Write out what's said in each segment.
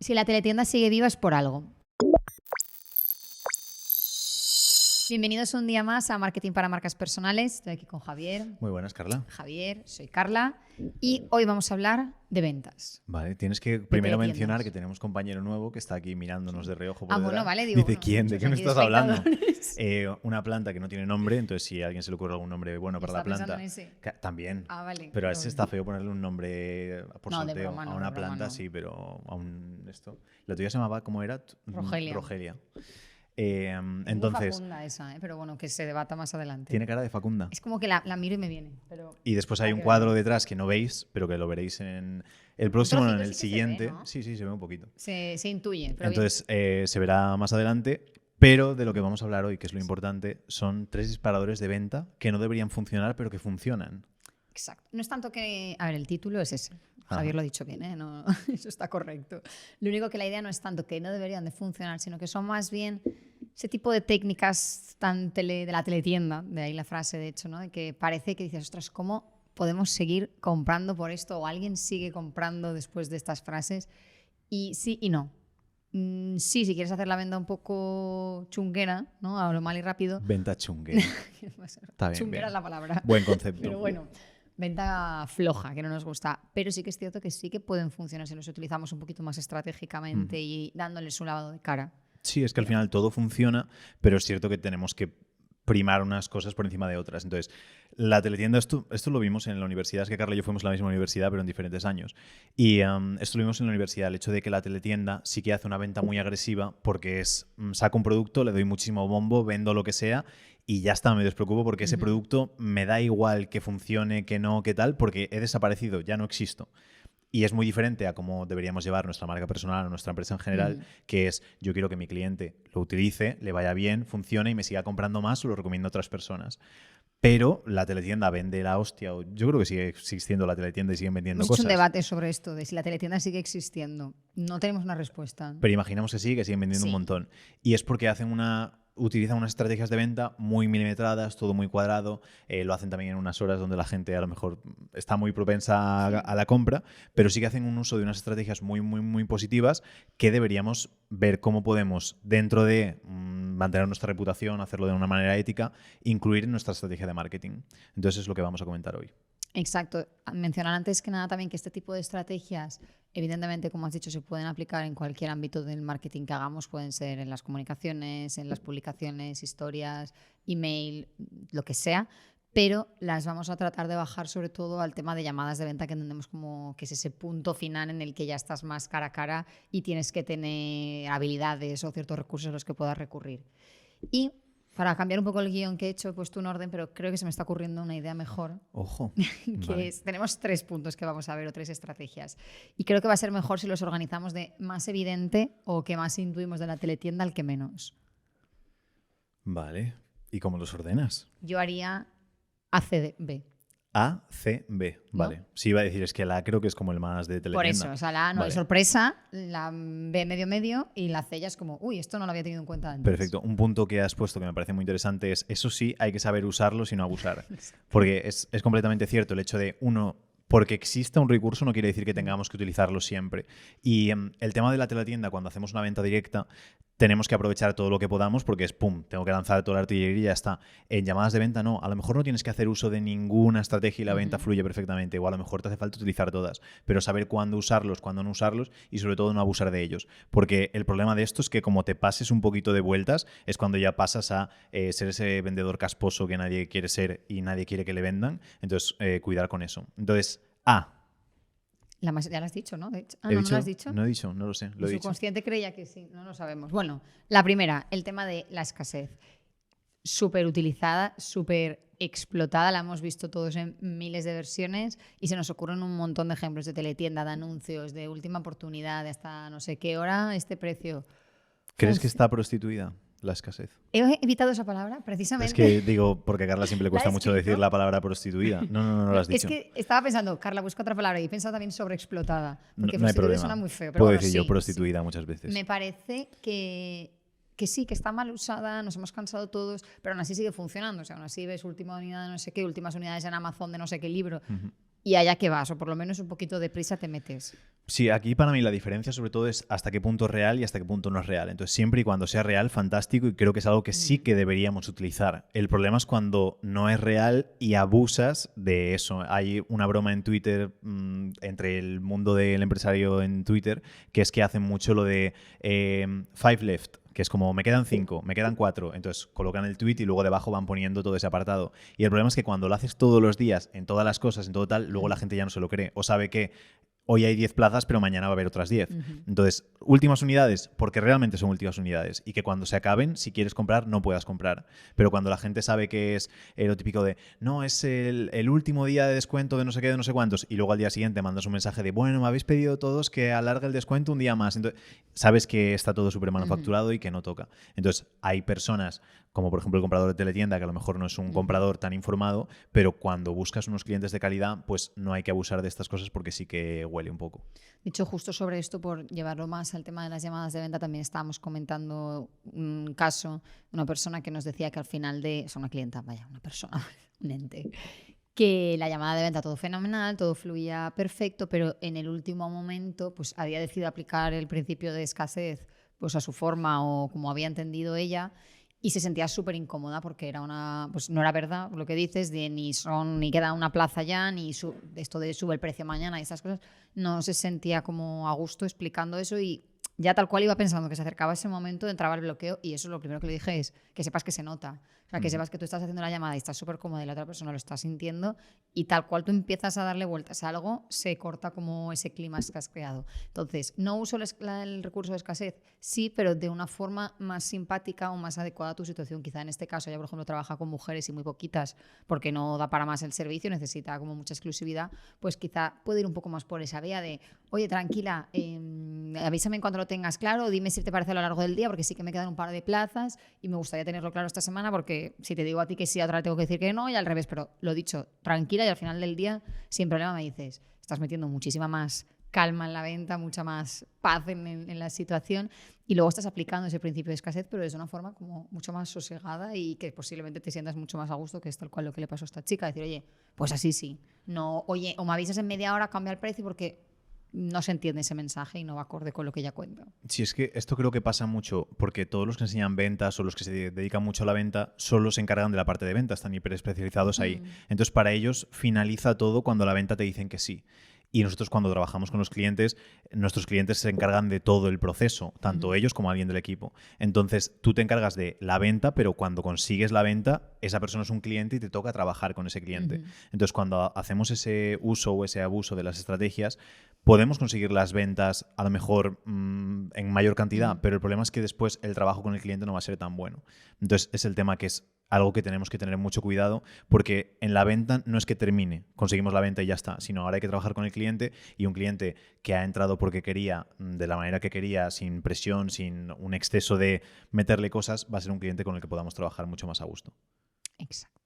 Si la teletienda sigue viva es por algo. Bienvenidos un día más a Marketing para Marcas Personales. Estoy aquí con Javier. Muy buenas, Carla. Javier, soy Carla y hoy vamos a hablar de ventas. Vale, tienes que primero mencionar que tenemos compañero nuevo que está aquí mirándonos de reojo por detrás. Bueno, vale, digo, dice, ¿quién? ¿De qué me estás hablando? Espectadores. Una planta que no tiene nombre, entonces si a alguien se le ocurre algún nombre bueno para la ¿Estás planta, pensando en ese? también. Vale. Pero a ese está feo ponerle un nombre por No, de sorteo. broma no, a una de broma planta no. sí, pero a un esto. La tuya se llamaba, ¿cómo era? Rogelia. Rogelia. Entonces, Entonces, Facunda esa, pero bueno, que se debata más adelante. tiene cara de Facunda. Es como que la miro y me viene. Pero Y después hay un cuadro detrás que no veis, pero que lo veréis en el próximo, en el siguiente. Se ve, ¿no? Sí, se ve un poquito. Se intuye. Pero Entonces, se verá más adelante. Pero de lo que vamos a hablar hoy, que es lo importante, son 3 disparadores de venta que no deberían funcionar, pero que funcionan. Exacto. No es tanto que... A ver, el título es ese. Ajá. Javier lo ha dicho bien, ¿eh? No, eso está correcto. Lo único que la idea no es tanto que no deberían de funcionar, sino que son más bien ese tipo de técnicas de la teletienda, de ahí la frase, de hecho, ¿no? De que parece que dices, ostras, ¿cómo podemos seguir comprando por esto? O alguien sigue comprando después de estas frases. Y sí y no. Sí, si quieres hacer la venta un poco chunguera, ¿no? A lo mal y rápido. Venta chunguera. Está bien, Chunguera bien. es la palabra. Buen concepto. Pero bueno, venta floja, que no nos gusta. Pero sí que es cierto que sí que pueden funcionar si los utilizamos un poquito más estratégicamente y dándoles un lavado de cara. Sí, es que al final todo funciona, pero es cierto que tenemos que primar unas cosas por encima de otras. Entonces, la teletienda, esto lo vimos en la universidad, es que Carla y yo fuimos a la misma universidad, pero en diferentes años. Y esto lo vimos en la universidad, el hecho de que la teletienda sí que hace una venta muy agresiva porque saco un producto, le doy muchísimo bombo, vendo lo que sea y ya está, me despreocupo porque ese producto me da igual que funcione, que no, que tal, porque he desaparecido, ya no existo. Y es muy diferente a cómo deberíamos llevar nuestra marca personal o nuestra empresa en general, que es yo quiero que mi cliente lo utilice, le vaya bien, funcione y me siga comprando más o lo recomiendo a otras personas. Pero la teletienda vende la hostia. Yo creo que sigue existiendo la teletienda y siguen vendiendo Hemos hecho cosas. un debate sobre esto, de si la teletienda sigue existiendo. No tenemos una respuesta. Pero imaginamos que sí, que siguen vendiendo un montón. Y es porque utilizan unas estrategias de venta muy milimetradas, todo muy cuadrado. Lo hacen también en unas horas donde la gente a lo mejor está muy propensa a la compra, pero sí que hacen un uso de unas estrategias muy, muy, muy positivas que deberíamos ver cómo podemos, dentro de mantener nuestra reputación, hacerlo de una manera ética, incluir en nuestra estrategia de marketing. Entonces es lo que vamos a comentar hoy. Exacto. Mencionar antes que nada también que este tipo de estrategias, evidentemente, como has dicho, se pueden aplicar en cualquier ámbito del marketing que hagamos. Pueden ser en las comunicaciones, en las publicaciones, historias, email, lo que sea. Pero las vamos a tratar de bajar sobre todo al tema de llamadas de venta, que entendemos como que es ese punto final en el que ya estás más cara a cara y tienes que tener habilidades o ciertos recursos a los que puedas recurrir. Y para cambiar un poco el guión que he hecho, he puesto un orden, pero creo que se me está ocurriendo una idea mejor. Ojo. Que tenemos 3 puntos que vamos a ver o 3 estrategias. Y creo que va a ser mejor si los organizamos de más evidente o que más intuimos de la teletienda al que menos. Vale. ¿Y cómo los ordenas? Yo haría ACB. A, C, B. Vale. ¿No? Sí, iba a decir, es que la A creo que es como el más de teletienda. Por eso, o sea, la A no Vale. es sorpresa, la B medio y la C ya es como, uy, esto no lo había tenido en cuenta antes. Perfecto. Un punto que has puesto que me parece muy interesante es, eso sí, hay que saber usarlo y no abusar. Porque es completamente cierto el hecho de, porque exista un recurso no quiere decir que tengamos que utilizarlo siempre. Y el tema de la teletienda, cuando hacemos una venta directa, tenemos que aprovechar todo lo que podamos porque es pum, tengo que lanzar toda la artillería y ya está. En llamadas de venta no, a lo mejor no tienes que hacer uso de ninguna estrategia y la venta fluye perfectamente, o a lo mejor te hace falta utilizar todas, pero saber cuándo usarlos, cuándo no usarlos y sobre todo no abusar de ellos. Porque el problema de esto es que como te pases un poquito de vueltas es cuando ya pasas a ser ese vendedor casposo que nadie quiere ser y nadie quiere que le vendan. Entonces, cuidar con eso. Entonces, A. Ya lo has dicho, ¿no? De hecho. ¿No ¿no lo has dicho? No he dicho, no lo sé. Lo he El dicho. subconsciente creía que sí, no lo sabemos. Bueno, la primera, el tema de la escasez. Súper utilizada, súper explotada, la hemos visto todos en miles de versiones y se nos ocurren un montón de ejemplos de teletienda, de anuncios, de última oportunidad, de hasta no sé qué hora, este precio. ¿Crees que está prostituida la escasez? He evitado esa palabra, precisamente. Es que digo, porque a Carla siempre le ¿La cuesta he mucho escrito? decir la palabra prostituida. No lo has dicho. Es que estaba pensando, Carla, busca otra palabra y he pensado también sobreexplotada. Porque No hay prostituida problema. suena muy feo. Pero Puedo bueno, decir yo sí, prostituida sí. muchas veces. Me parece que sí, que está mal usada, nos hemos cansado todos, pero aún así sigue funcionando. O sea, aún así ves última unidad de no sé qué, últimas unidades en Amazon de no sé qué libro, y allá que vas, o por lo menos un poquito de prisa te metes. Sí, aquí para mí la diferencia sobre todo es hasta qué punto es real y hasta qué punto no es real. Entonces, siempre y cuando sea real, fantástico, y creo que es algo que sí que deberíamos utilizar. El problema es cuando no es real y abusas de eso. Hay una broma en Twitter, entre el mundo del empresario en Twitter, que es que hacen mucho lo de five left, que es como me quedan 5, me quedan 4. Entonces colocan el tweet y luego debajo van poniendo todo ese apartado. Y el problema es que cuando lo haces todos los días, en todas las cosas, en todo tal, luego la gente ya no se lo cree. O sabe que hoy hay 10 plazas, pero mañana va a haber otras 10. Entonces, últimas unidades, porque realmente son últimas unidades. Y que cuando se acaben, si quieres comprar, no puedas comprar. Pero cuando la gente sabe que es lo típico de, no, es el último día de descuento de no sé qué, de no sé cuántos, y luego al día siguiente mandas un mensaje de, bueno, me habéis pedido todos que alargue el descuento un día más. Entonces, sabes que está todo súper manufacturado y que no toca. Entonces, hay personas, como por ejemplo el comprador de teletienda, que a lo mejor no es un comprador tan informado, pero cuando buscas unos clientes de calidad, pues no hay que abusar de estas cosas porque sí que huele un poco. Dicho, justo sobre esto, por llevarlo más al tema de las llamadas de venta, también estábamos comentando un caso de una persona que nos decía que al final de... O sea, una clienta, vaya, una persona, un ente. Que la llamada de venta todo fenomenal, todo fluía perfecto, pero en el último momento pues había decidido aplicar el principio de escasez pues a su forma o como había entendido ella, y se sentía súper incómoda porque era pues no era verdad lo que dices de ni queda una plaza ya, ni esto de sube el precio mañana y esas cosas. No se sentía como a gusto explicando eso, y ya tal cual iba pensando que se acercaba ese momento, entraba el bloqueo, y eso lo primero que le dije es que sepas que se nota. O sea, que sepas que tú estás haciendo la llamada y estás súper cómoda y la otra persona lo está sintiendo, y tal cual tú empiezas a darle vueltas a algo, se corta como ese clima que has creado. Entonces, no uso el recurso de escasez, sí, pero de una forma más simpática o más adecuada a tu situación. Quizá en este caso ella, por ejemplo, trabaja con mujeres y muy poquitas porque no da para más el servicio, necesita como mucha exclusividad, pues quizá puede ir un poco más por esa vía de, oye, tranquila, avísame en cuanto lo tengas claro, dime si te parece a lo largo del día, porque sí que me quedan un par de plazas y me gustaría tenerlo claro esta semana, porque si te digo a ti que sí, a otra le tengo que decir que no, y al revés. Pero lo dicho, tranquila, y al final del día, sin problema, me dices, estás metiendo muchísima más calma en la venta, mucha más paz en la situación, y luego estás aplicando ese principio de escasez, pero de una forma como mucho más sosegada, y que posiblemente te sientas mucho más a gusto, que es tal cual lo que le pasó a esta chica. Decir, oye, pues así sí, no, oye, o me avisas en media hora, cambia el precio, porque no se entiende ese mensaje y no va acorde con lo que ella cuenta. Sí, es que esto creo que pasa mucho porque todos los que enseñan ventas o los que se dedican mucho a la venta solo se encargan de la parte de ventas, están hiper especializados ahí. Entonces, para ellos finaliza todo cuando la venta te dicen que sí. Y nosotros, cuando trabajamos con los clientes, nuestros clientes se encargan de todo el proceso, tanto ellos como alguien del equipo. Entonces, tú te encargas de la venta, pero cuando consigues la venta, esa persona es un cliente y te toca trabajar con ese cliente. Entonces, cuando hacemos ese uso o ese abuso de las estrategias, podemos conseguir las ventas a lo mejor en mayor cantidad, pero el problema es que después el trabajo con el cliente no va a ser tan bueno. Entonces, es el tema que es algo que tenemos que tener mucho cuidado, porque en la venta no es que termine, conseguimos la venta y ya está, sino ahora hay que trabajar con el cliente, y un cliente que ha entrado porque quería, de la manera que quería, sin presión, sin un exceso de meterle cosas, va a ser un cliente con el que podamos trabajar mucho más a gusto. Exacto.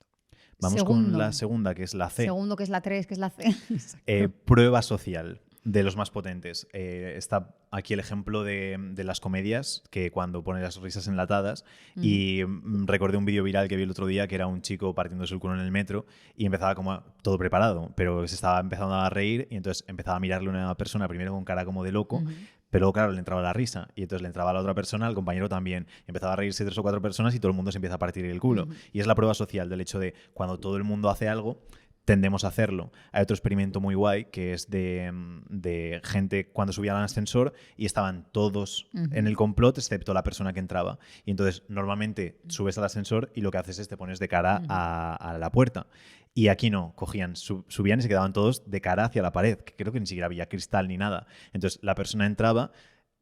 Vamos con la segunda, que es la C. Segundo, que es la 3, que es la C. Prueba social. De los más potentes. Está aquí el ejemplo de las comedias, que cuando ponen las risas enlatadas, y recordé un vídeo viral que vi el otro día, que era un chico partiéndose el culo en el metro y empezaba como todo preparado, pero se estaba empezando a reír, y entonces empezaba a mirarle a una persona primero con cara como de loco, pero claro, le entraba la risa, y entonces le entraba a la otra persona, al compañero también. Empezaba a reírse 3 o 4 personas y todo el mundo se empieza a partir el culo. Y es la prueba social del hecho de cuando todo el mundo hace algo, tendemos a hacerlo. Hay otro experimento muy guay que es de gente cuando subían al ascensor y estaban todos en el complot excepto la persona que entraba. Y entonces normalmente subes al ascensor y lo que haces es te pones de cara a la puerta. Y aquí no, cogían, subían y se quedaban todos de cara hacia la pared, que creo que ni siquiera había cristal ni nada. Entonces la persona entraba,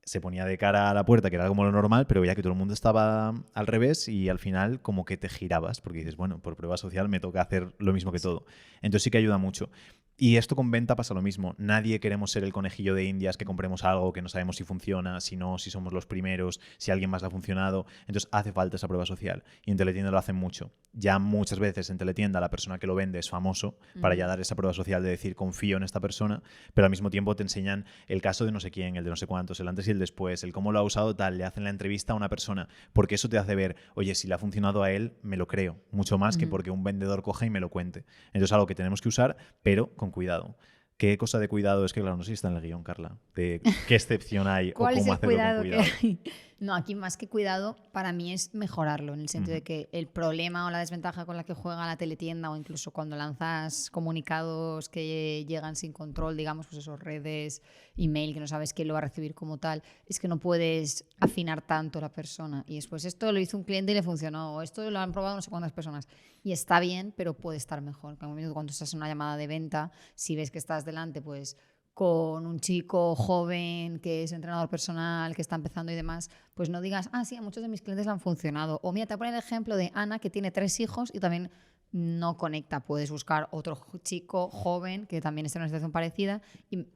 se ponía de cara a la puerta, que era como lo normal, pero veía que todo el mundo estaba al revés, y al final como que te girabas, porque dices, bueno, por prueba social me toca hacer lo mismo que todo. Entonces sí que ayuda mucho. Y esto con venta pasa lo mismo. Nadie queremos ser el conejillo de Indias, que compremos algo que no sabemos si funciona, si no, si somos los primeros, si a alguien más le ha funcionado. Entonces hace falta esa prueba social. Y en teletienda lo hacen mucho. Ya muchas veces en teletienda la persona que lo vende es famoso para ya dar esa prueba social de decir confío en esta persona, pero al mismo tiempo te enseñan el caso de no sé quién, el de no sé cuántos, el antes y el después, el cómo lo ha usado tal, le hacen la entrevista a una persona, porque eso te hace ver, oye, si le ha funcionado a él, me lo creo, mucho más que porque un vendedor coja y me lo cuente. Entonces es algo que tenemos que usar, pero con cuidado. ¿Qué cosa de cuidado? Es que, claro, no sé si está en el guión, Carla, de qué excepción hay o ¿Cuál es cómo el hacerlo con cuidado cuidado. que hay? No, aquí más que cuidado, para mí es mejorarlo, en el sentido de que el problema o la desventaja con la que juega la teletienda, o incluso cuando lanzas comunicados que llegan sin control, digamos, pues esos redes, email, que no sabes quién lo va a recibir como tal, es que no puedes afinar tanto la persona. Y después esto lo hizo un cliente y le funcionó, o esto lo han probado no sé cuántas personas. Y está bien, pero puede estar mejor. Cuando estás en una llamada de venta, si ves que estás delante, pues con un chico joven que es entrenador personal, que está empezando y demás, pues no digas, sí, a muchos de mis clientes le han funcionado. O mira, te voy a poner el ejemplo de Ana, que tiene 3 hijos y también no conecta. Puedes buscar otro chico joven que también esté en una situación parecida y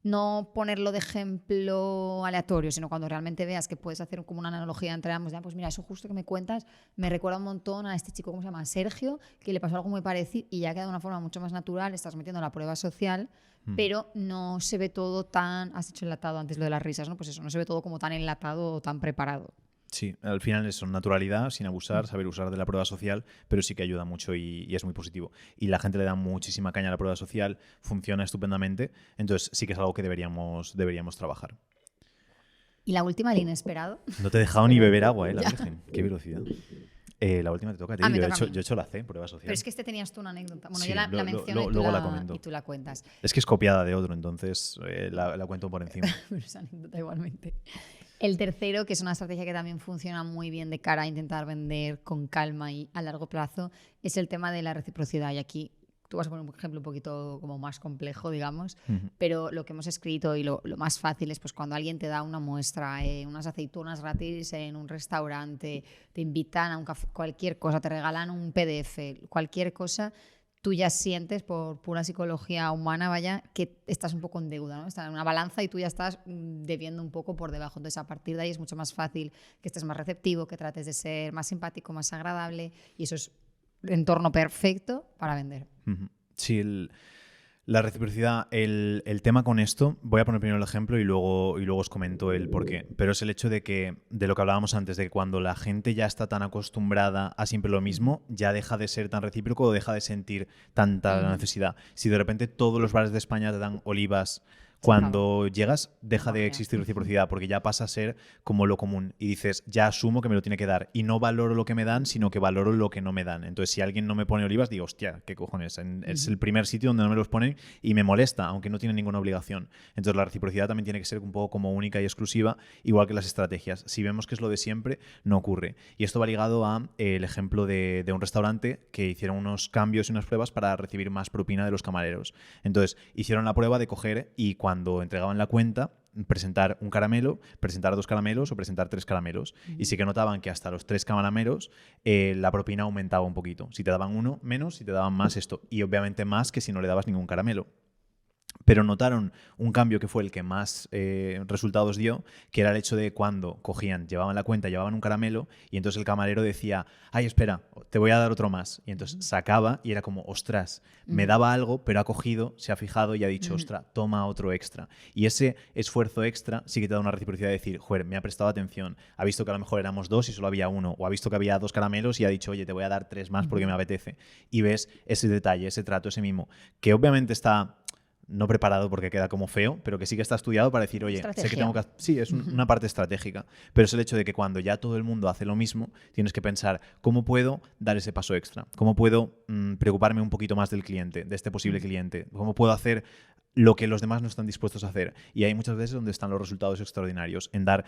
no ponerlo de ejemplo aleatorio, sino cuando realmente veas que puedes hacer como una analogía entre ambos. Pues mira, eso justo que me cuentas me recuerda un montón a este chico, ¿cómo se llama? Sergio, que le pasó algo muy parecido y ya queda de una forma mucho más natural, estás metiendo la prueba social, pero no se ve todo tan, has dicho enlatado antes lo de las risas, ¿no? Pues eso, no se ve todo como tan enlatado o tan preparado. Sí, al final es naturalidad, sin abusar, saber usar de la prueba social, pero sí que ayuda mucho y es muy positivo. Y la gente le da muchísima caña a la prueba social, funciona estupendamente, entonces sí que es algo que deberíamos trabajar. Y la última, el inesperado. No te he dejado ni beber agua, la Virgen. Qué velocidad. La última te toca a ti. Me Yo toca a mí. he hecho la C, prueba social. Pero es que tenías tú una anécdota. Bueno, Sí, yo la menciono luego la comento. y tú la cuentas. Es que es copiada de otro, entonces la cuento por encima. Pero es anécdota igualmente. El tercero, que es una estrategia que también funciona muy bien de cara a intentar vender con calma y a largo plazo, es el tema de la reciprocidad. Y aquí tú vas a poner un ejemplo un poquito como más complejo, digamos, pero lo que hemos escrito y lo más fácil es pues cuando alguien te da una muestra, unas aceitunas gratis en un restaurante, te invitan a un café, cualquier cosa, te regalan un PDF, cualquier cosa, tú ya sientes por pura psicología humana, vaya, que estás un poco en deuda, ¿no? Estás en una balanza y tú ya estás debiendo un poco por debajo. Entonces, a partir de ahí es mucho más fácil que estés más receptivo, que trates de ser más simpático, más agradable, y eso es entorno perfecto para vender. Sí, la reciprocidad, el tema con esto, voy a poner primero el ejemplo y luego os comento el por qué, pero es el hecho de lo que hablábamos antes, de que cuando la gente ya está tan acostumbrada a siempre lo mismo, ya deja de ser tan recíproco o deja de sentir tanta necesidad. Si de repente todos los bares de España te dan olivas, cuando llegas deja de existir reciprocidad porque ya pasa a ser como lo común y dices, ya asumo que me lo tiene que dar y no valoro lo que me dan, sino que valoro lo que no me dan. Entonces, si alguien no me pone olivas, digo, hostia, ¿qué cojones? Es el primer sitio donde no me los ponen y me molesta, aunque no tiene ninguna obligación. Entonces, la reciprocidad también tiene que ser un poco como única y exclusiva, igual que las estrategias. Si vemos que es lo de siempre, no ocurre. Y esto va ligado a el ejemplo de un restaurante que hicieron unos cambios y unas pruebas para recibir más propina de los camareros. Entonces, hicieron la prueba de coger y cuando entregaban la cuenta, presentar un caramelo, presentar 2 caramelos o presentar 3 caramelos. Y sí que notaban que hasta los 3 caramelos la propina aumentaba un poquito. Si te daban uno, menos, si te daban más, esto. Y obviamente más que si no le dabas ningún caramelo. Pero notaron un cambio que fue el que más resultados dio, que era el hecho de cuando cogían, llevaban la cuenta, llevaban un caramelo y entonces el camarero decía, ay, espera, te voy a dar otro más. Y entonces sacaba y era como, ostras, me daba algo, pero ha cogido, se ha fijado y ha dicho, ostras, toma otro extra. Y ese esfuerzo extra sí que te da una reciprocidad de decir, joder, me ha prestado atención, ha visto que a lo mejor éramos 2 y solo había uno, o ha visto que había 2 caramelos y ha dicho, oye, te voy a dar 3 más porque me apetece. Y ves ese detalle, ese trato, ese mimo, que obviamente está no preparado porque queda como feo, pero que sí que está estudiado para decir, oye, sé que tengo que... Sí, es una parte estratégica, pero es el hecho de que cuando ya todo el mundo hace lo mismo, tienes que pensar, ¿cómo puedo dar ese paso extra? ¿Cómo puedo preocuparme un poquito más del cliente, de este posible cliente? ¿Cómo puedo hacer lo que los demás no están dispuestos a hacer? Y hay muchas veces donde están los resultados extraordinarios, en dar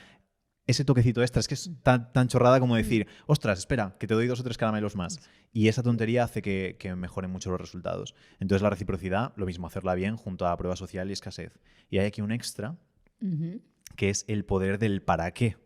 ese toquecito extra. Es que es tan chorrada como decir, ostras, espera, que te doy 2 o 3 caramelos más. Y esa tontería hace que mejoren mucho los resultados. Entonces la reciprocidad, lo mismo, hacerla bien junto a prueba social y escasez. Y hay aquí un extra, que es el poder del para qué.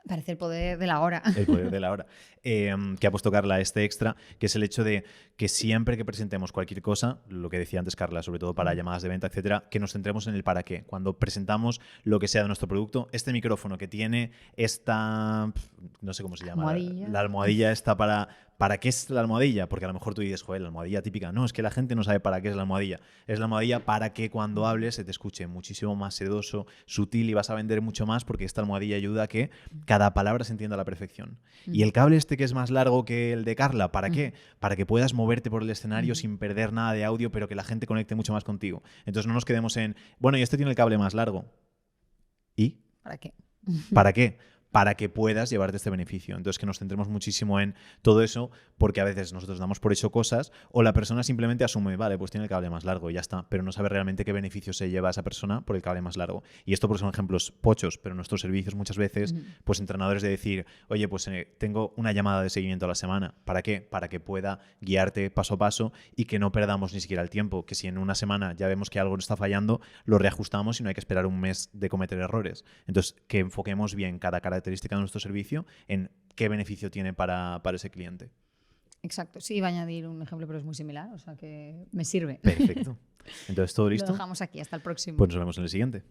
Parece el poder de la hora. El poder de la hora. Que ha puesto Carla este extra, que es el hecho de que siempre que presentemos cualquier cosa, lo que decía antes Carla, sobre todo para llamadas de venta, etcétera, que nos centremos en el para qué. Cuando presentamos lo que sea de nuestro producto, este micrófono que tiene esta, no sé cómo se llama, Almohadilla. la almohadilla está para ¿para qué es la almohadilla? Porque a lo mejor tú dices, joder, la almohadilla típica. No, es que la gente no sabe para qué es la almohadilla. Es la almohadilla para que cuando hables se te escuche muchísimo más sedoso, sutil y vas a vender mucho más porque esta almohadilla ayuda a que cada palabra se entienda a la perfección. Y el cable este que es más largo que el de Carla, ¿para qué? Para que puedas moverte por el escenario sin perder nada de audio, pero que la gente conecte mucho más contigo. Entonces no nos quedemos en, bueno, y este tiene el cable más largo. ¿Y? ¿Para qué? ¿Para qué? Para que puedas llevarte este beneficio. Entonces, que nos centremos muchísimo en todo eso, porque a veces nosotros damos por hecho cosas o la persona simplemente asume, vale, pues tiene el cable más largo y ya está, pero no sabe realmente qué beneficio se lleva a esa persona por el cable más largo. Y esto por son ejemplos pochos, pero en nuestros servicios muchas veces, pues entrenadores de decir, oye, pues tengo una llamada de seguimiento a la semana. ¿Para qué? Para que pueda guiarte paso a paso y que no perdamos ni siquiera el tiempo, que si en una semana ya vemos que algo está fallando, lo reajustamos y no hay que esperar un mes de cometer errores. Entonces, que enfoquemos bien cada característica de nuestro servicio en qué beneficio tiene para ese cliente. Exacto, sí, iba a añadir un ejemplo, pero es muy similar, o sea que me sirve. Perfecto. Entonces, ¿todo listo? Lo dejamos aquí, hasta el próximo. Pues nos vemos en el siguiente.